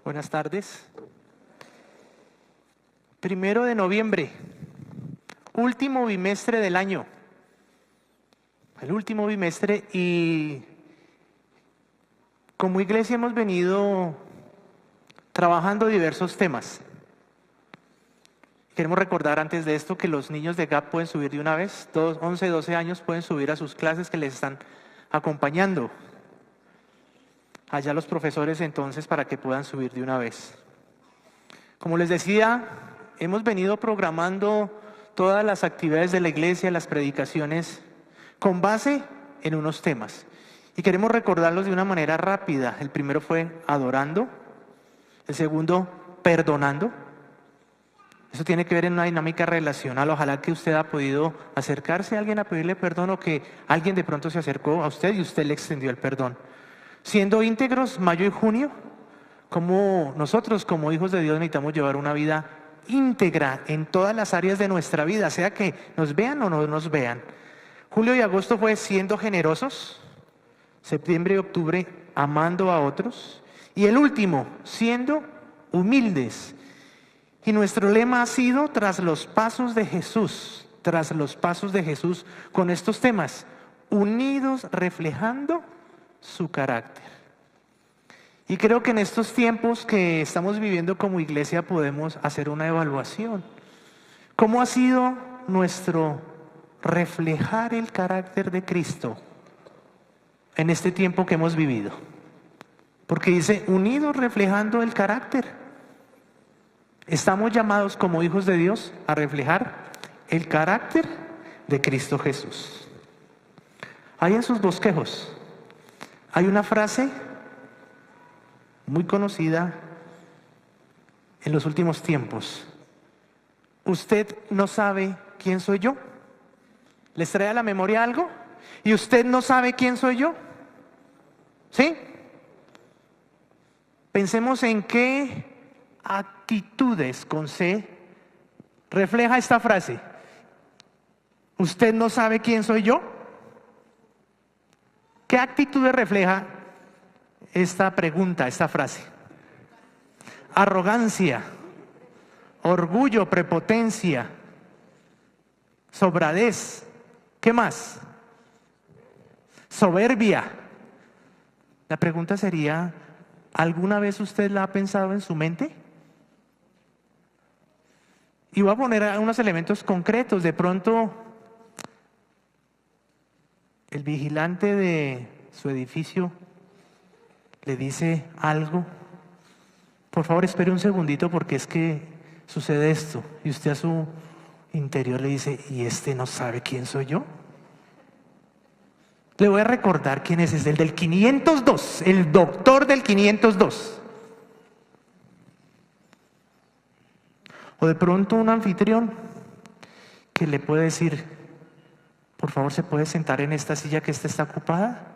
Buenas tardes. 1 de noviembre, último bimestre del año. El último bimestre, y como iglesia hemos venido trabajando diversos temas. Queremos recordar antes de esto que los niños de GAP pueden subir de una vez, 11, 12 años pueden subir a sus clases que les están acompañando. Allá los profesores entonces para que puedan subir de una vez. Como les decía, hemos venido programando todas las actividades de la iglesia, las predicaciones, con base en unos temas. Y queremos recordarlos de una manera rápida. El primero fue adorando, el segundo perdonando. Eso tiene que ver en una dinámica relacional. Ojalá que usted haya podido acercarse a alguien a pedirle perdón, o que alguien de pronto se acercó a usted y usted le extendió el perdón. Siendo íntegros, mayo y junio, como nosotros como hijos de Dios necesitamos llevar una vida íntegra en todas las áreas de nuestra vida, sea que nos vean o no nos vean. Julio y agosto fue siendo generosos. Septiembre y octubre, amando a otros. Y el último, siendo humildes. Y nuestro lema ha sido tras los pasos de Jesús, con estos temas, unidos reflejando su carácter. Y creo que en estos tiempos que estamos viviendo como iglesia podemos hacer una evaluación. ¿Cómo ha sido nuestro reflejar el carácter de Cristo en este tiempo que hemos vivido? Porque dice, unidos reflejando el carácter. Estamos llamados como hijos de Dios a reflejar el carácter de Cristo Jesús. Ahí en sus bosquejos hay una frase muy conocida en los últimos tiempos. ¿Usted no sabe quién soy yo? ¿Les trae a la memoria algo? ¿Y usted no sabe quién soy yo? ¿Sí? Pensemos en qué actitudes con C refleja esta frase. ¿Usted no sabe quién soy yo? ¿Qué actitudes refleja esta pregunta, esta frase? Arrogancia, orgullo, prepotencia, sobradez. ¿Qué más? Soberbia. La pregunta sería, ¿alguna vez usted la ha pensado en su mente? Y voy a poner unos elementos concretos. De pronto, el vigilante de su edificio le dice algo. Por favor, espere un segundito porque es que sucede esto. Y usted a su interior le dice, ¿y este no sabe quién soy yo? Le voy a recordar quién es el del 502, el doctor del 502. O de pronto un anfitrión que le puede decir, por favor, ¿se puede sentar en esta silla que esta está ocupada?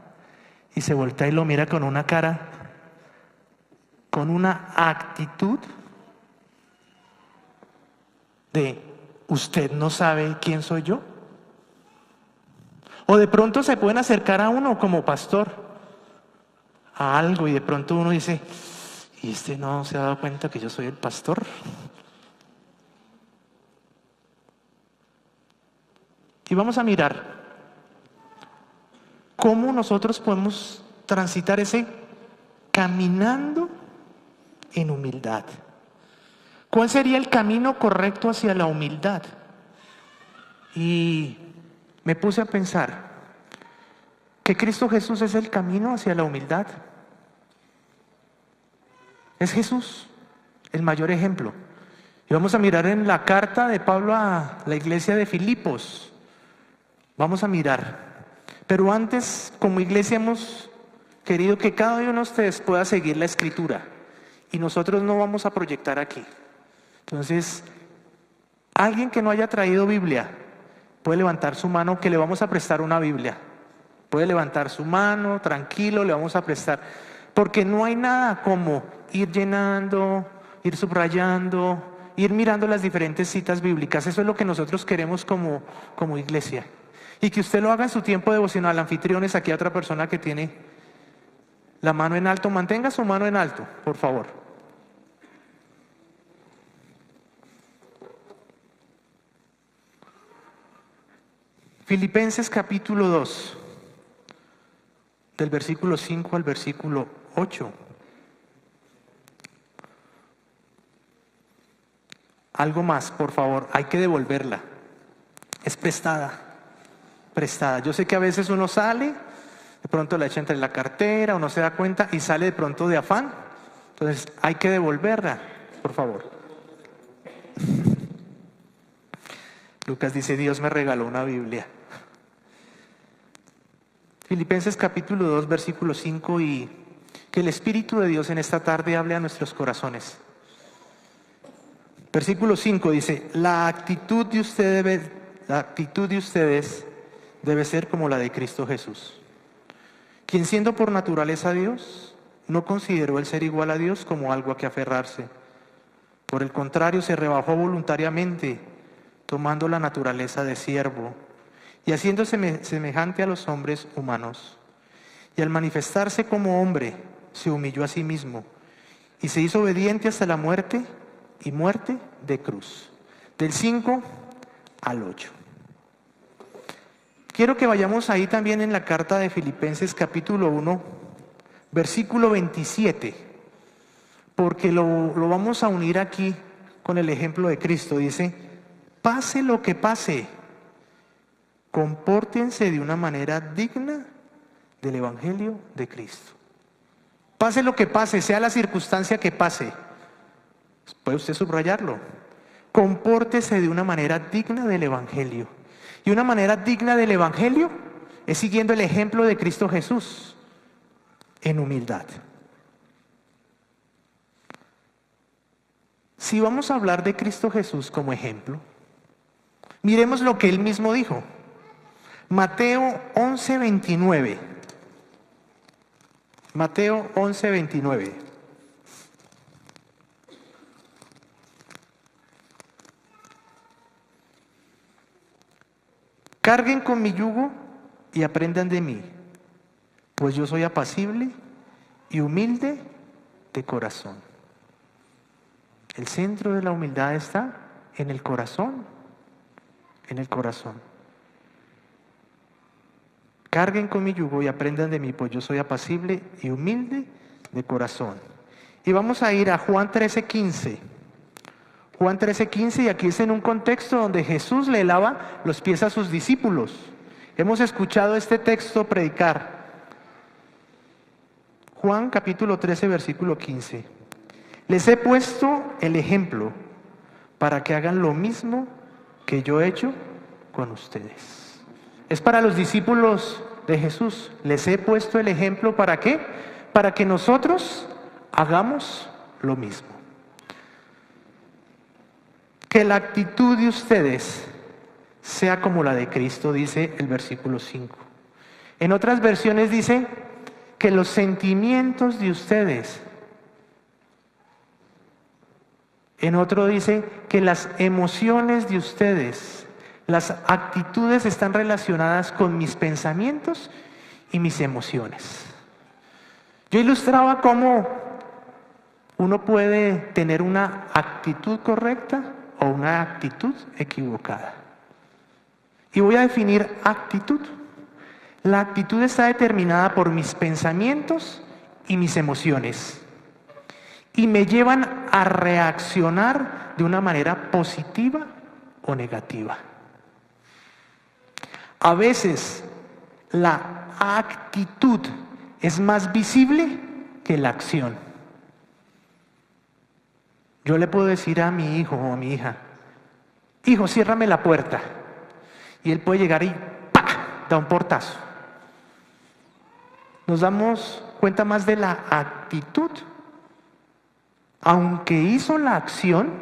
Y se voltea y lo mira con una cara, con una actitud de, ¿usted no sabe quién soy yo? O de pronto se pueden acercar a uno como pastor a algo y de pronto uno dice, ¿y este no se ha dado cuenta que yo soy el pastor? Y vamos a mirar cómo nosotros podemos transitar ese caminando en humildad. ¿Cuál sería el camino correcto hacia la humildad? Y me puse a pensar que Cristo Jesús es el camino hacia la humildad. Es Jesús el mayor ejemplo. Y vamos a mirar en la carta de Pablo a la iglesia de Filipos. Vamos a mirar. Pero antes, como iglesia, hemos querido que cada uno de ustedes pueda seguir la escritura. Y nosotros no vamos a proyectar aquí. Entonces, alguien que no haya traído Biblia puede levantar su mano, que le vamos a prestar una Biblia. Puede levantar su mano, tranquilo, le vamos a prestar. Porque no hay nada como ir llenando, ir subrayando, ir mirando las diferentes citas bíblicas. Eso es lo que nosotros queremos como iglesia. Y que usted lo haga en su tiempo devocional. Anfitriones, aquí hay otra persona que tiene la mano en alto. Mantenga su mano en alto, por favor. Filipenses capítulo 2, del versículo 5 al versículo 8. Algo más, por favor, hay que devolverla. Es prestada. Yo sé que a veces uno sale, de pronto la echa entre la cartera, uno se da cuenta y sale de pronto de afán. Entonces hay que devolverla, por favor. Lucas dice, Dios me regaló una Biblia. Filipenses capítulo 2, versículo 5, y que el Espíritu de Dios en esta tarde hable a nuestros corazones. Versículo 5 dice, la actitud de ustedes debe ser como la de Cristo Jesús, quien siendo por naturaleza Dios, no consideró el ser igual a Dios como algo a que aferrarse. Por el contrario, se rebajó voluntariamente, tomando la naturaleza de siervo y haciéndose semejante a los hombres humanos. Y al manifestarse como hombre, se humilló a sí mismo y se hizo obediente hasta la muerte y muerte de cruz. Del 5 al 8. Quiero que vayamos ahí también en la carta de Filipenses capítulo 1, versículo 27, porque lo vamos a unir aquí con el ejemplo de Cristo. Dice, pase lo que pase, compórtense de una manera digna del Evangelio de Cristo. Pase lo que pase, sea la circunstancia que pase, puede usted subrayarlo. Compórtese de una manera digna del Evangelio. Y una manera digna del Evangelio es siguiendo el ejemplo de Cristo Jesús en humildad. Si vamos a hablar de Cristo Jesús como ejemplo, miremos lo que Él mismo dijo. Mateo 11:29. Mateo 11:29. Carguen con mi yugo y aprendan de mí, pues yo soy apacible y humilde de corazón. El centro de la humildad está en el corazón, en el corazón. Carguen con mi yugo y aprendan de mí, pues yo soy apacible y humilde de corazón. Y vamos a ir a Juan 13:15. Juan 13:15, y aquí es en un contexto donde Jesús le lava los pies a sus discípulos. Hemos escuchado este texto predicar. Juan capítulo 13, versículo 15. Les he puesto el ejemplo para que hagan lo mismo que yo he hecho con ustedes. Es para los discípulos de Jesús. Les he puesto el ejemplo, ¿para qué? Para que nosotros hagamos lo mismo. Que la actitud de ustedes sea como la de Cristo, dice el versículo 5. En otras versiones dice que los sentimientos de ustedes. En otro dice que las emociones de ustedes, las actitudes están relacionadas con mis pensamientos y mis emociones. Yo ilustraba cómo uno puede tener una actitud correcta o una actitud equivocada. Y voy a definir actitud. La actitud está determinada por mis pensamientos y mis emociones. Y me llevan a reaccionar de una manera positiva o negativa. A veces la actitud es más visible que la acción. Yo le puedo decir a mi hijo o a mi hija, hijo, ciérrame la puerta. Y él puede llegar y ¡pah!, da un portazo. Nos damos cuenta más de la actitud. Aunque hizo la acción,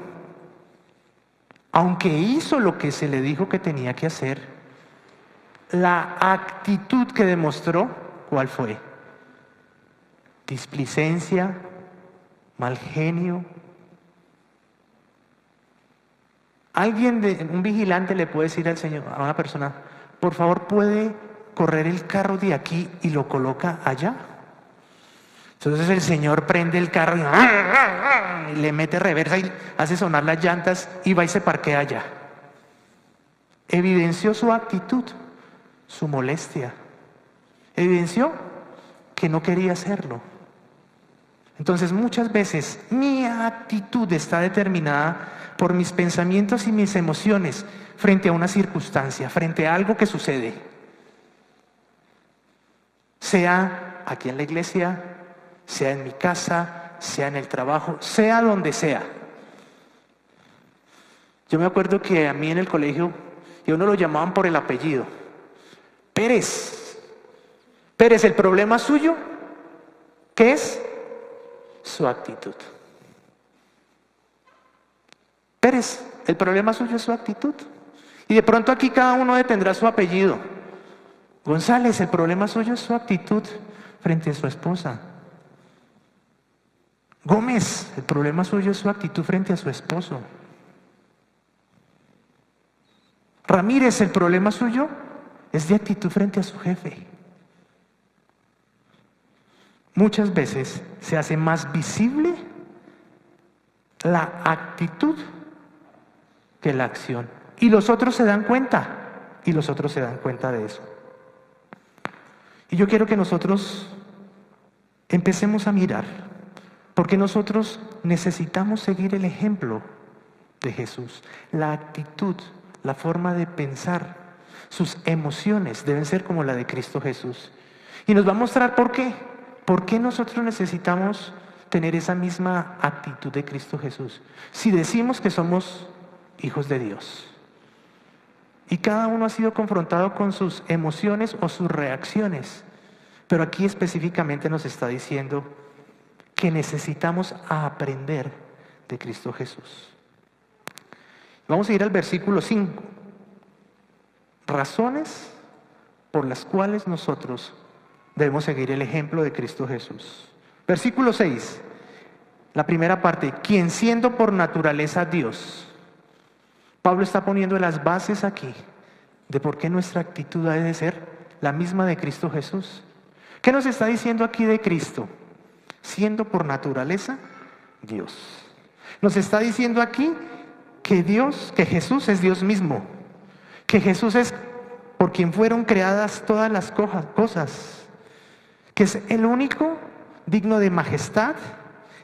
aunque hizo lo que se le dijo que tenía que hacer, la actitud que demostró, ¿cuál fue? Displicencia, mal genio. Un vigilante le puede decir al Señor, a una persona, por favor, ¿puede correr el carro de aquí y lo coloca allá? Entonces el Señor prende el carro y le mete reversa y hace sonar las llantas y va y se parquea allá. Evidenció su actitud. su molestia. Evidenció que no quería hacerlo. Entonces muchas veces mi actitud está determinada por mis pensamientos y mis emociones frente a una circunstancia, frente a algo que sucede. Sea aquí en la iglesia, sea en mi casa, sea en el trabajo, sea donde sea. Yo me acuerdo que a mí en el colegio, y a uno lo llamaban por el apellido. Pérez. Pérez, el problema suyo, ¿qué es? Su actitud. Pérez, el problema suyo es su actitud. Y de pronto aquí cada uno tendrá su apellido. González, el problema suyo es su actitud frente a su esposa. Gómez, el problema suyo es su actitud frente a su esposo. Ramírez, el problema suyo es de actitud frente a su jefe. Muchas veces se hace más visible la actitud que la acción. Y los otros se dan cuenta. Y los otros se dan cuenta de eso. Y yo quiero que nosotros empecemos a mirar, porque nosotros necesitamos seguir el ejemplo de Jesús. La actitud, la forma de pensar, sus emociones deben ser como la de Cristo Jesús. Y nos va a mostrar por qué. ¿Por qué nosotros necesitamos tener esa misma actitud de Cristo Jesús? Si decimos que somos hijos de Dios. Y cada uno ha sido confrontado con sus emociones o sus reacciones. Pero aquí específicamente nos está diciendo que necesitamos aprender de Cristo Jesús. Vamos a ir al versículo 5. Razones por las cuales nosotros debemos seguir el ejemplo de Cristo Jesús. Versículo 6, la primera parte, quien siendo por naturaleza Dios. Pablo está poniendo las bases aquí de por qué nuestra actitud debe ser la misma de Cristo Jesús. ¿Qué nos está diciendo aquí de Cristo? Siendo por naturaleza Dios. Nos está diciendo aquí que Jesús es Dios mismo, que Jesús es por quien fueron creadas todas las cosas, que es el único digno de majestad,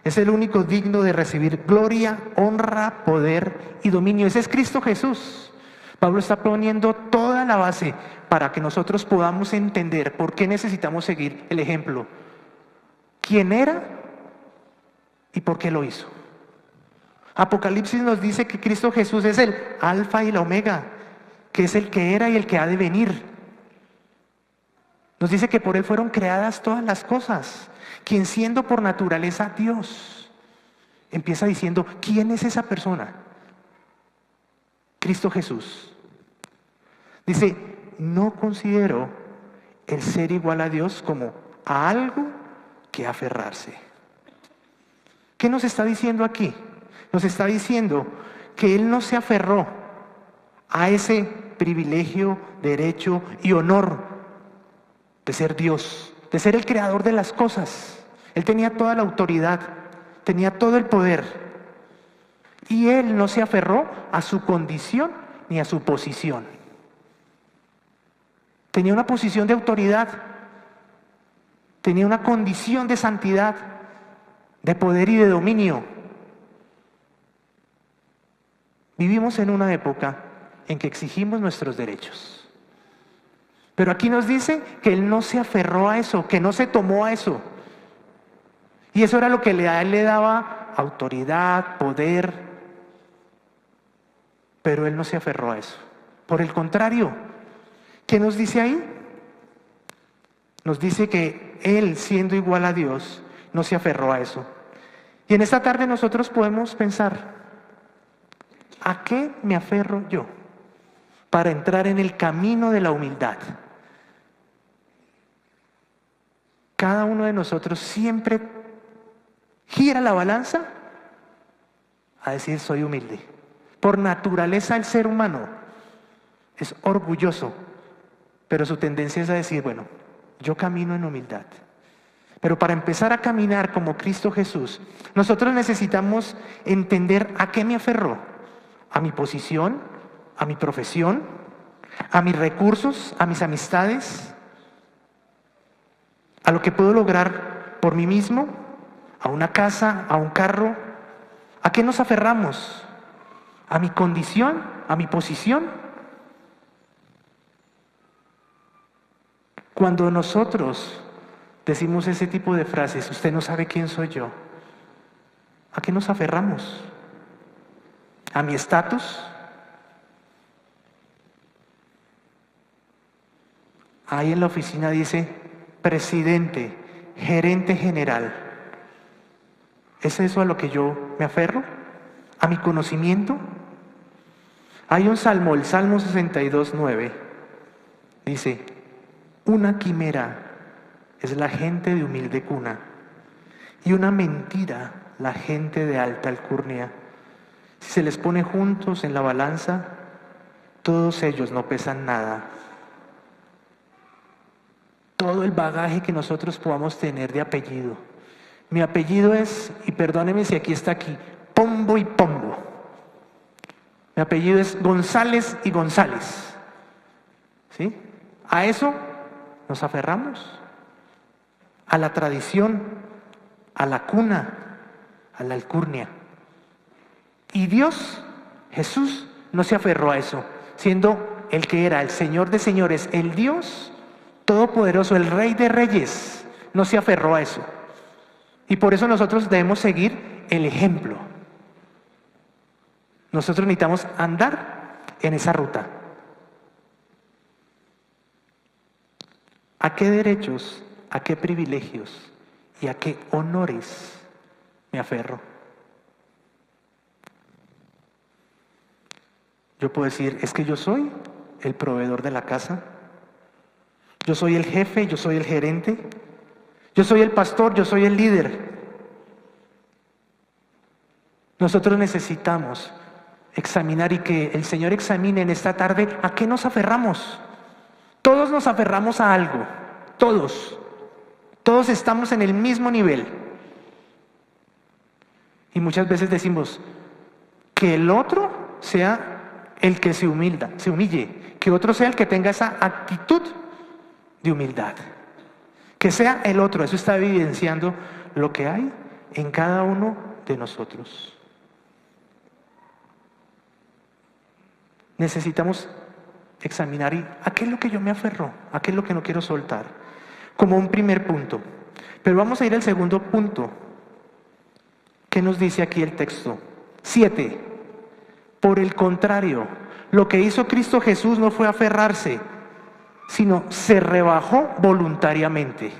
es el único digno de recibir gloria, honra, poder y dominio. Ese es Cristo Jesús. Pablo está poniendo toda la base para que nosotros podamos entender por qué necesitamos seguir el ejemplo. ¿Quién era y por qué lo hizo? Apocalipsis nos dice que Cristo Jesús es el alfa y la omega, que es el que era y el que ha de venir. Nos dice que por Él fueron creadas todas las cosas, quien siendo por naturaleza Dios. Empieza diciendo, ¿quién es esa persona? Cristo Jesús. Dice, no considero el ser igual a Dios como a algo que aferrarse. ¿Qué nos está diciendo aquí? Nos está diciendo que Él no se aferró a ese privilegio, derecho y honor de ser Dios, de ser el creador de las cosas. Él tenía toda la autoridad, tenía todo el poder. Y Él no se aferró a su condición ni a su posición. Tenía una posición de autoridad, tenía una condición de santidad, de poder y de dominio. Vivimos en una época en que exigimos nuestros derechos. Pero aquí nos dice que Él no se aferró a eso, que no se tomó a eso. Y eso era lo que a Él le daba autoridad, poder. Pero Él no se aferró a eso. Por el contrario, ¿qué nos dice ahí? Nos dice que Él, siendo igual a Dios, no se aferró a eso. Y en esta tarde nosotros podemos pensar, ¿a qué me aferro yo para entrar en el camino de la humildad? Cada uno de nosotros siempre gira la balanza a decir soy humilde. Por naturaleza el ser humano es orgulloso, pero su tendencia es a decir, bueno, yo camino en humildad. Pero para empezar a caminar como Cristo Jesús, nosotros necesitamos entender a qué me aferro. A mi posición, a mi profesión, a mis recursos, a mis amistades, a lo que puedo lograr por mí mismo, a una casa, a un carro. ¿A qué nos aferramos? ¿A mi condición? ¿A mi posición? Cuando nosotros decimos ese tipo de frases, usted no sabe quién soy yo, ¿a qué nos aferramos? ¿A mi estatus? Ahí en la oficina dice presidente, gerente general. ¿Es eso a lo que yo me aferro? ¿A mi conocimiento? Hay un salmo, el Salmo 62:9, dice: una quimera es la gente de humilde cuna, y una mentira la gente de alta alcurnia. Si se les pone juntos en la balanza, todos ellos no pesan nada. Todo el bagaje que nosotros podamos tener de apellido. Mi apellido es, y perdóneme si aquí está aquí, Pombo y Pombo. Mi apellido es González y González. ¿Sí? A eso nos aferramos. A la tradición, a la cuna, a la alcurnia. Y Dios, Jesús, no se aferró a eso, siendo el que era el Señor de señores, el Dios Todopoderoso, el Rey de reyes, no se aferró a eso. Y por eso nosotros debemos seguir el ejemplo. Nosotros necesitamos andar en esa ruta. ¿A qué derechos, a qué privilegios y a qué honores me aferro? Yo puedo decir, es que yo soy el proveedor de la casa, yo soy el jefe, yo soy el gerente, yo soy el pastor, yo soy el líder. Nosotros necesitamos examinar y que el Señor examine en esta tarde a qué nos aferramos. Todos nos aferramos a algo, todos estamos en el mismo nivel. Y muchas veces decimos que el otro sea el que se humille, que otro sea el que tenga esa actitud de humildad, que sea el otro. Eso está evidenciando lo que hay en cada uno de nosotros. Necesitamos examinar a qué es lo que yo me aferro, a qué es lo que no quiero soltar, como un primer punto. Pero vamos a ir al segundo punto. ¿Qué nos dice aquí el texto? 7. Por el contrario, lo que hizo Cristo Jesús no fue aferrarse, sino se rebajó voluntariamente.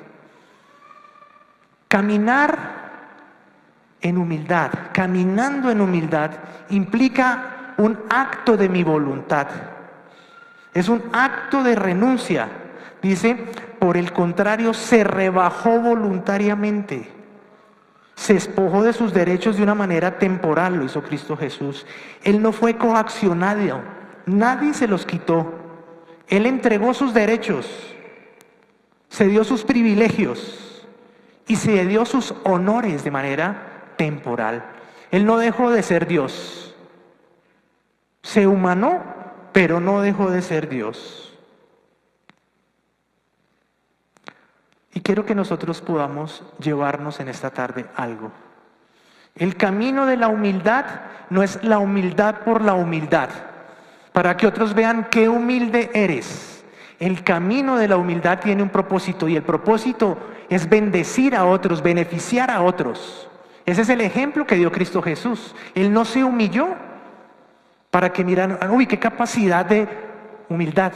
Caminar en humildad, caminando en humildad, implica un acto de mi voluntad. Es un acto de renuncia. Dice, por el contrario, se rebajó voluntariamente. Se despojó de sus derechos de una manera temporal, lo hizo Cristo Jesús. Él no fue coaccionado, nadie se los quitó. Él entregó sus derechos, se dio sus privilegios y se dio sus honores de manera temporal. Él no dejó de ser Dios. Se humanó, pero no dejó de ser Dios. Y quiero que nosotros podamos llevarnos en esta tarde algo. El camino de la humildad no es la humildad por la humildad, para que otros vean qué humilde eres. El camino de la humildad tiene un propósito, y el propósito es bendecir a otros, beneficiar a otros. Ese es el ejemplo que dio Cristo Jesús. Él no se humilló para que miran, uy, qué capacidad de humildad.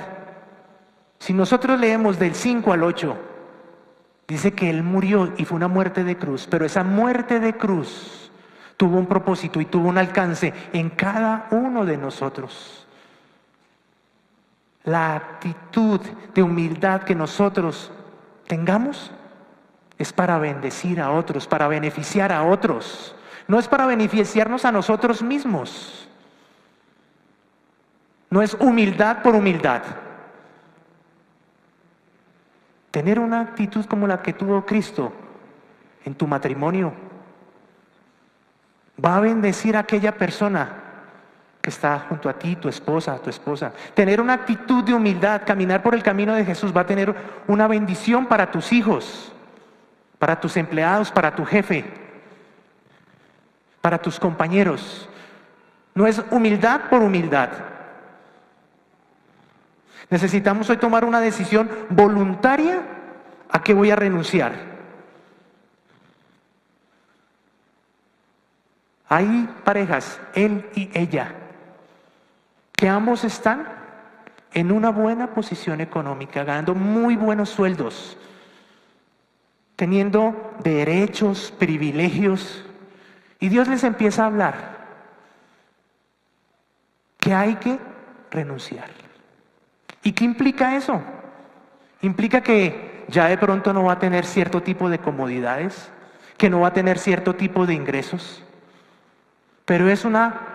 Si nosotros leemos del 5 al 8, dice que Él murió y fue una muerte de cruz, pero esa muerte de cruz tuvo un propósito y tuvo un alcance en cada uno de nosotros. La actitud de humildad que nosotros tengamos es para bendecir a otros, para beneficiar a otros. No es para beneficiarnos a nosotros mismos. No es humildad por humildad. Tener una actitud como la que tuvo Cristo en tu matrimonio va a bendecir a aquella persona que está junto a ti, tu esposa, tu esposa. Tener una actitud de humildad, caminar por el camino de Jesús va a tener una bendición para tus hijos, para tus empleados, para tu jefe, para tus compañeros. No es humildad por humildad. Necesitamos hoy tomar una decisión voluntaria a qué voy a renunciar. Hay parejas, él y ella, que ambos están en una buena posición económica, ganando muy buenos sueldos, teniendo derechos, privilegios, y Dios les empieza a hablar que hay que renunciar. ¿Y qué implica eso? Implica que ya de pronto no va a tener cierto tipo de comodidades, que no va a tener cierto tipo de ingresos, pero es una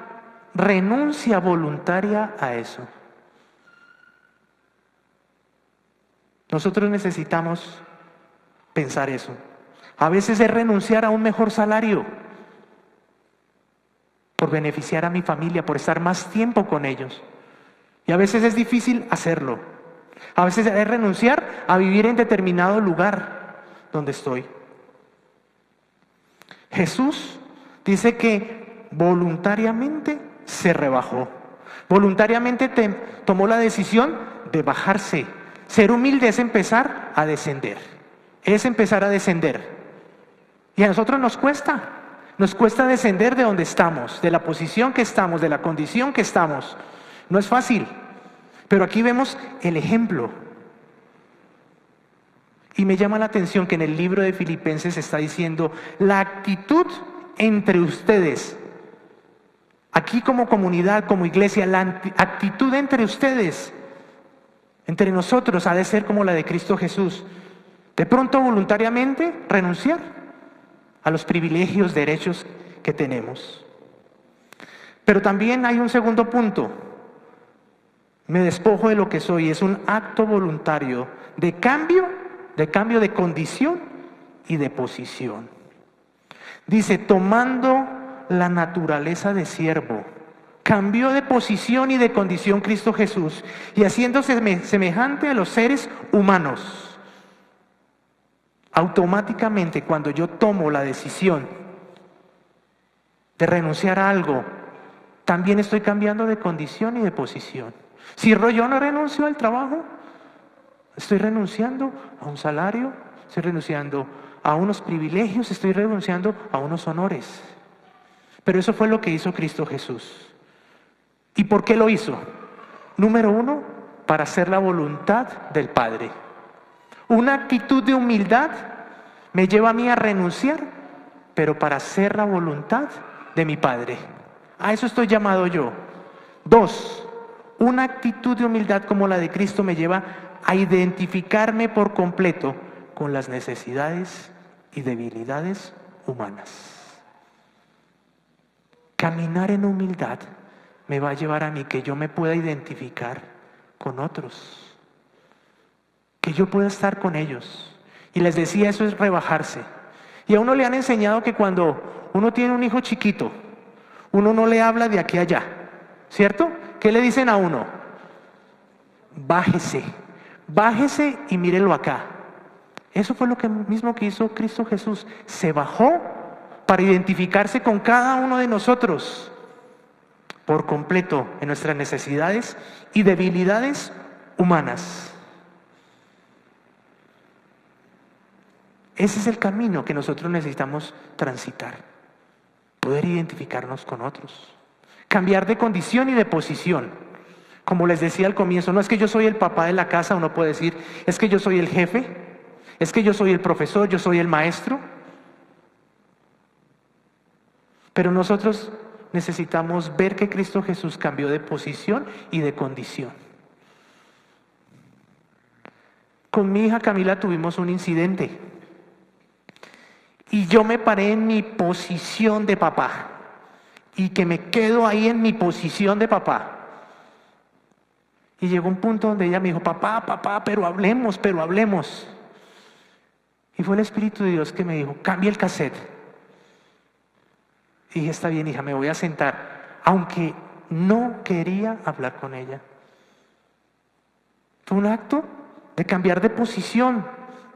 renuncia voluntaria a eso. Nosotros necesitamos pensar eso. A veces es renunciar a un mejor salario por beneficiar a mi familia, por estar más tiempo con ellos. Y a veces es difícil hacerlo. A veces es renunciar a vivir en determinado lugar donde estoy. Jesús dice que voluntariamente se rebajó. Voluntariamente tomó la decisión de bajarse. Ser humilde es empezar a descender. Es empezar a descender. Y a nosotros nos cuesta. Nos cuesta descender de donde estamos, de la posición que estamos, de la condición que estamos. No es fácil. Pero aquí vemos el ejemplo. Y me llama la atención que en el libro de Filipenses está diciendo la actitud entre ustedes. Aquí como comunidad, como iglesia, la actitud entre ustedes, entre nosotros, ha de ser como la de Cristo Jesús. De pronto voluntariamente renunciar a los privilegios, derechos que tenemos. Pero también hay un segundo punto. Me despojo de lo que soy. Es un acto voluntario de cambio de condición y de posición. Dice, tomando la naturaleza de siervo, cambió de posición y de condición Cristo Jesús, y haciéndose semejante a los seres humanos. Automáticamente, cuando yo tomo la decisión de renunciar a algo, también estoy cambiando de condición y de posición. Si yo no renuncio al trabajo, estoy renunciando a un salario, estoy renunciando a unos privilegios, estoy renunciando a unos honores. Pero eso fue lo que hizo Cristo Jesús. ¿Y por qué lo hizo? Número uno, para hacer la voluntad del Padre. Una actitud de humildad me lleva a mí a renunciar, pero para hacer la voluntad de mi Padre. A eso estoy llamado yo. Dos, una actitud de humildad como la de Cristo me lleva a identificarme por completo con las necesidades y debilidades humanas. Caminar en humildad me va a llevar a mí que yo me pueda identificar con otros, que yo pueda estar con ellos. Y les decía, eso es rebajarse. Y a uno le han enseñado que cuando uno tiene un hijo chiquito, uno no le habla de aquí a allá, ¿cierto? ¿Qué le dicen a uno? Bájese, bájese y mírelo acá. Eso fue lo mismo que hizo Cristo Jesús. Se bajó para identificarse con cada uno de nosotros por completo en nuestras necesidades y debilidades humanas. Ese es el camino que nosotros necesitamos transitar. Poder identificarnos con otros. Cambiar de condición y de posición. Como les decía al comienzo, no es que yo soy el papá de la casa, uno puede decir, es que yo soy el jefe, es que yo soy el profesor, yo soy el maestro. Pero nosotros necesitamos ver que Cristo Jesús cambió de posición y de condición. Con mi hija Camila tuvimos un incidente. Y yo me paré en mi posición de papá. Y que me quedo ahí en mi posición de papá. Y llegó un punto donde ella me dijo, papá, pero hablemos. Y fue el Espíritu de Dios que me dijo, cambia el cassette. Y dije, está bien, hija, me voy a sentar. Aunque no quería hablar con ella. Fue un acto de cambiar de posición,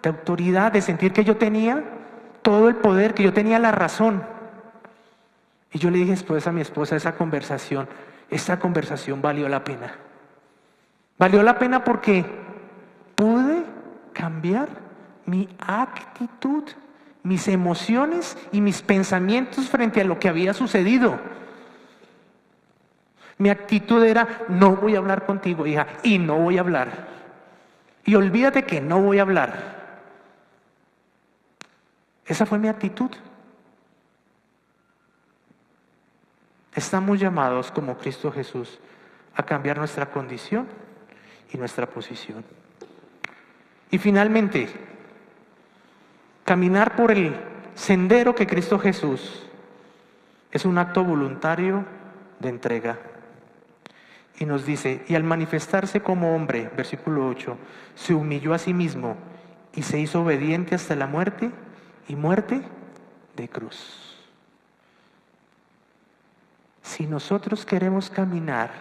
de autoridad, de sentir que yo tenía todo el poder, que yo tenía la razón. Y yo le dije después a mi esposa, esta conversación valió la pena. Valió la pena porque pude cambiar mi actitud, mis emociones y mis pensamientos frente a lo que había sucedido. Mi actitud era: no voy a hablar contigo, hija, y no voy a hablar. Y olvídate que no voy a hablar. Esa fue mi actitud. Estamos llamados como Cristo Jesús a cambiar nuestra condición y nuestra posición. Y finalmente, caminar por el sendero que Cristo Jesús es un acto voluntario de entrega. Y nos dice: y al manifestarse como hombre, versículo 8, se humilló a sí mismo y se hizo obediente hasta la muerte, y muerte de cruz. Si nosotros queremos caminar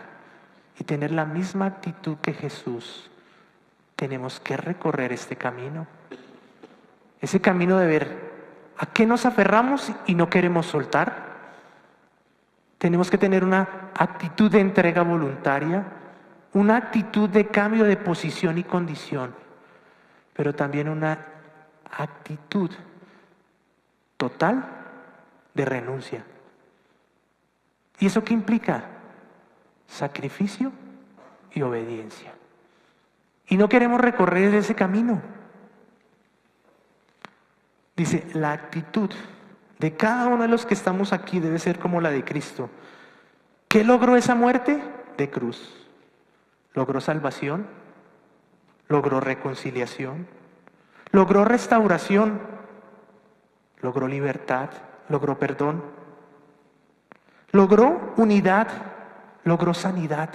y tener la misma actitud que Jesús, tenemos que recorrer este camino. Ese camino de ver a qué nos aferramos y no queremos soltar. Tenemos que tener una actitud de entrega voluntaria, una actitud de cambio de posición y condición, pero también una actitud total de renuncia. ¿Y eso qué implica? Sacrificio y obediencia. Y no queremos recorrer ese camino. Dice, la actitud de cada uno de los que estamos aquí debe ser como la de Cristo. ¿Qué logró esa muerte? De cruz. Logró salvación, logró reconciliación, logró restauración, logró libertad, logró perdón, logró unidad, logró sanidad.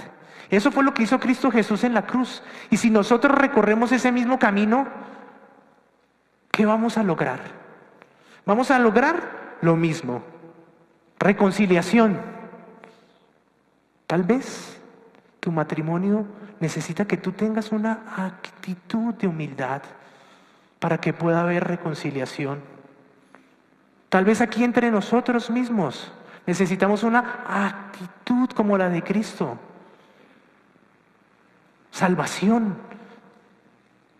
Eso fue lo que hizo Cristo Jesús en la cruz. Y si nosotros recorremos ese mismo camino, ¿qué vamos a lograr? Vamos a lograr lo mismo: reconciliación. Tal vez tu matrimonio necesita que tú tengas una actitud de humildad para que pueda haber reconciliación. Tal vez aquí entre nosotros mismos necesitamos una actitud como la de Cristo. Salvación.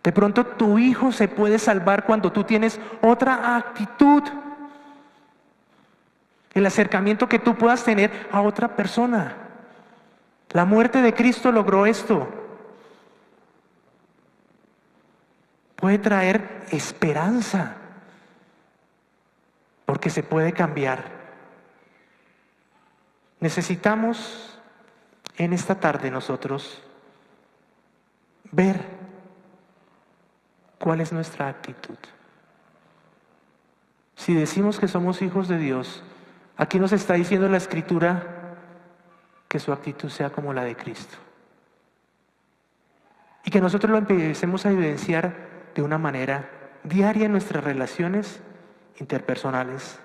De pronto tu hijo se puede salvar cuando tú tienes otra actitud. El acercamiento que tú puedas tener a otra persona. La muerte de Cristo logró esto. Puede traer esperanza, porque se puede cambiar. Necesitamos en esta tarde nosotros ver cuál es nuestra actitud. Si decimos que somos hijos de Dios, aquí nos está diciendo la Escritura que su actitud sea como la de Cristo. Y que nosotros lo empecemos a evidenciar de una manera diaria en nuestras relaciones interpersonales,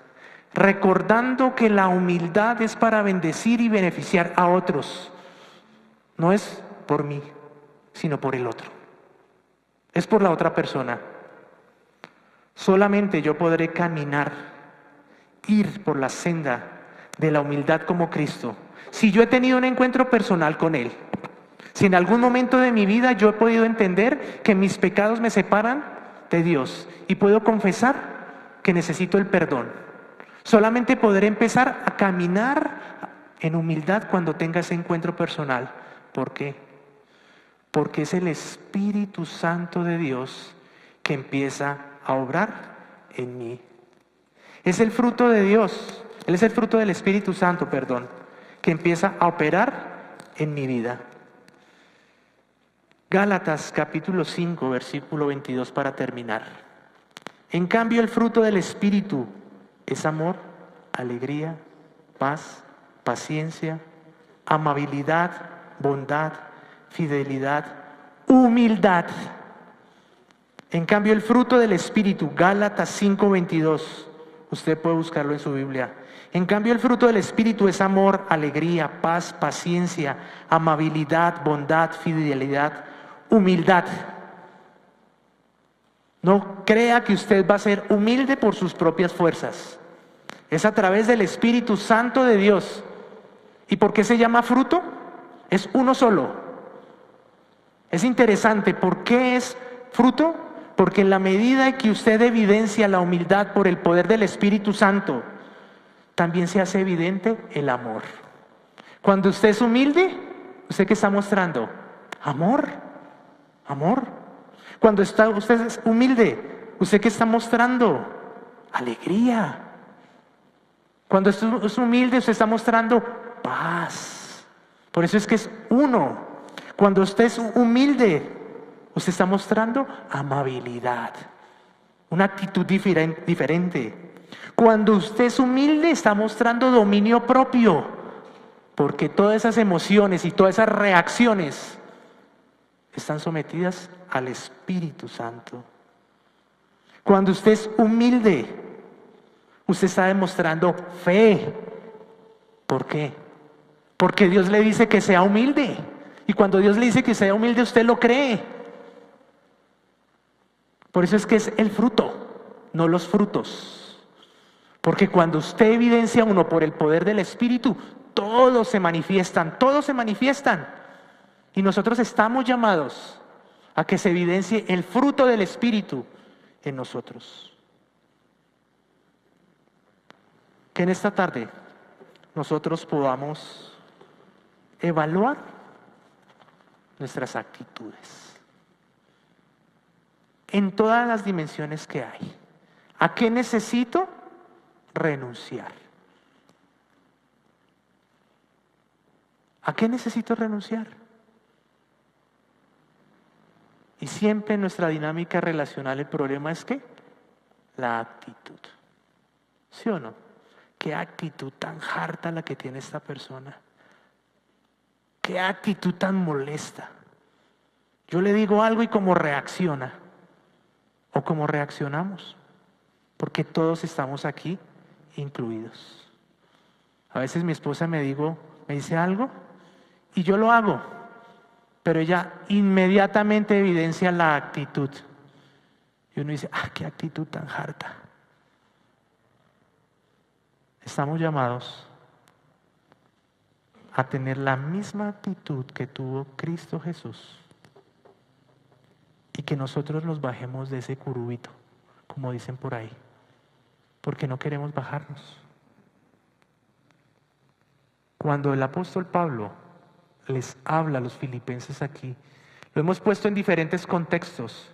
recordando que la humildad es para bendecir y beneficiar a otros. No es por mí, sino por el otro. Es por la otra persona. Solamente yo podré caminar, ir por la senda de la humildad como Cristo, si yo he tenido un encuentro personal con Él. Si en algún momento de mi vida yo he podido entender que mis pecados me separan de Dios y puedo confesar que necesito el perdón. Solamente podré empezar a caminar en humildad cuando tenga ese encuentro personal. ¿Por qué? Porque es el Espíritu Santo de Dios que empieza a obrar en mí. Es el fruto de Dios, Él es el fruto del Espíritu Santo, que empieza a operar en mi vida. Gálatas capítulo 5, versículo 22 para terminar. En cambio, el fruto del Espíritu es amor, alegría, paz, paciencia, amabilidad, bondad, fidelidad, humildad. En cambio, el fruto del Espíritu, Gálatas 5:22, usted puede buscarlo en su Biblia. En cambio, el fruto del Espíritu es amor, alegría, paz, paciencia, amabilidad, bondad, fidelidad, humildad. No crea que usted va a ser humilde por sus propias fuerzas. Es a través del Espíritu Santo de Dios. ¿Y por qué se llama fruto? Es uno solo. Es interesante, ¿por qué es fruto? Porque en la medida en que usted evidencia la humildad por el poder del Espíritu Santo, también se hace evidente el amor. Cuando usted es humilde, ¿usted qué está mostrando? Amor, amor. Cuando usted es humilde, ¿usted qué está mostrando? Alegría. Cuando usted es humilde, usted está mostrando paz. Por eso es que es uno. Cuando usted es humilde, usted está mostrando amabilidad, una actitud diferente. Cuando usted es humilde, está mostrando dominio propio, porque todas esas emociones y todas esas reacciones están sometidas al Espíritu Santo. Cuando usted es humilde, usted está demostrando fe. ¿Por qué? Porque Dios le dice que sea humilde. Y cuando Dios le dice que sea humilde, usted lo cree. Por eso es que es el fruto, no los frutos. Porque cuando usted evidencia uno por el poder del Espíritu, todos se manifiestan, todos se manifiestan. Y nosotros estamos llamados a que se evidencie el fruto del Espíritu en nosotros. Que en esta tarde nosotros podamos evaluar nuestras actitudes en todas las dimensiones que hay. ¿A qué necesito renunciar? ¿A qué necesito renunciar? Y siempre en nuestra dinámica relacional el problema es ¿qué? La actitud. ¿Sí o no? ¿Qué actitud tan harta la que tiene esta persona? ¿Qué actitud tan molesta? Yo le digo algo y cómo reacciona. O cómo reaccionamos. Porque todos estamos aquí incluidos. A veces mi esposa me dice algo y yo lo hago. Pero ella inmediatamente evidencia la actitud. Y uno dice, qué actitud tan harta. Estamos llamados a tener la misma actitud que tuvo Cristo Jesús y que nosotros nos bajemos de ese curubito, como dicen por ahí, porque no queremos bajarnos. Cuando el apóstol Pablo les habla a los filipenses aquí, lo hemos puesto en diferentes contextos,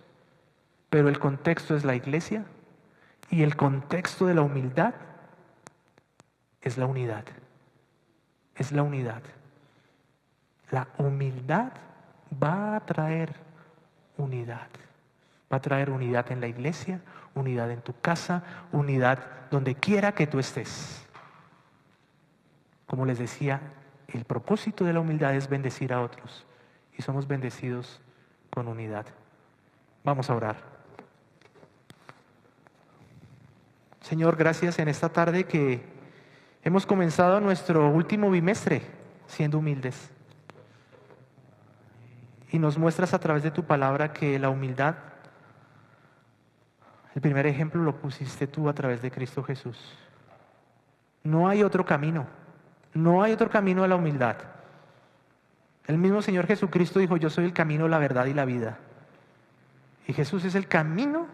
pero el contexto es la iglesia y el contexto de la humildad es la unidad. Es la unidad. La humildad va a traer unidad. Va a traer unidad en la iglesia, unidad en tu casa, unidad donde quiera que tú estés. Como les decía, el propósito de la humildad es bendecir a otros. Y somos bendecidos con unidad. Vamos a orar. Señor, gracias en esta tarde que hemos comenzado nuestro último bimestre siendo humildes. Y nos muestras a través de tu palabra que la humildad, el primer ejemplo lo pusiste tú a través de Cristo Jesús. No hay otro camino. No hay otro camino a la humildad. El mismo Señor Jesucristo dijo, yo soy el camino, la verdad y la vida. Y Jesús es el camino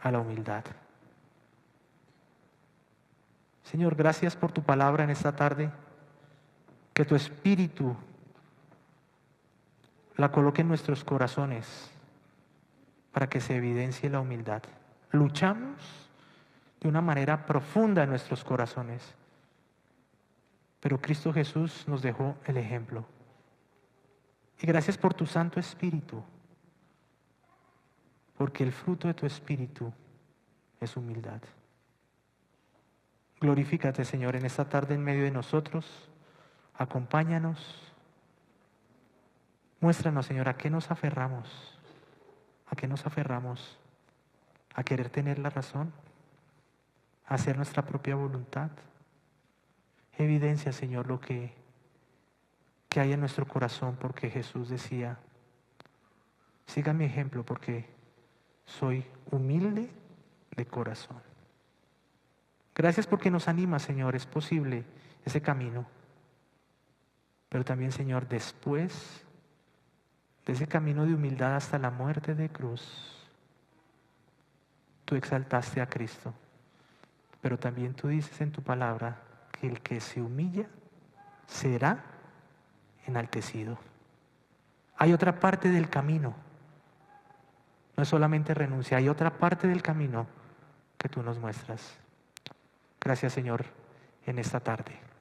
a la humildad. Señor, gracias por tu palabra en esta tarde. Que tu Espíritu la coloque en nuestros corazones para que se evidencie la humildad. Luchamos de una manera profunda en nuestros corazones. Pero Cristo Jesús nos dejó el ejemplo. Y gracias por tu Santo Espíritu. Porque el fruto de tu Espíritu es humildad. Glorifícate, Señor, en esta tarde en medio de nosotros. Acompáñanos. Muéstranos, Señor, a qué nos aferramos. ¿A qué nos aferramos? ¿A querer tener la razón? ¿A hacer nuestra propia voluntad? Evidencia, Señor, lo que hay en nuestro corazón, porque Jesús decía, siga mi ejemplo porque soy humilde de corazón. Gracias porque nos anima, Señor, es posible ese camino. Pero también, Señor, después de ese camino de humildad hasta la muerte de cruz, tú exaltaste a Cristo. Pero también tú dices en tu palabra que el que se humilla será enaltecido. Hay otra parte del camino. No es solamente renuncia, hay otra parte del camino que tú nos muestras. Gracias, Señor, en esta tarde.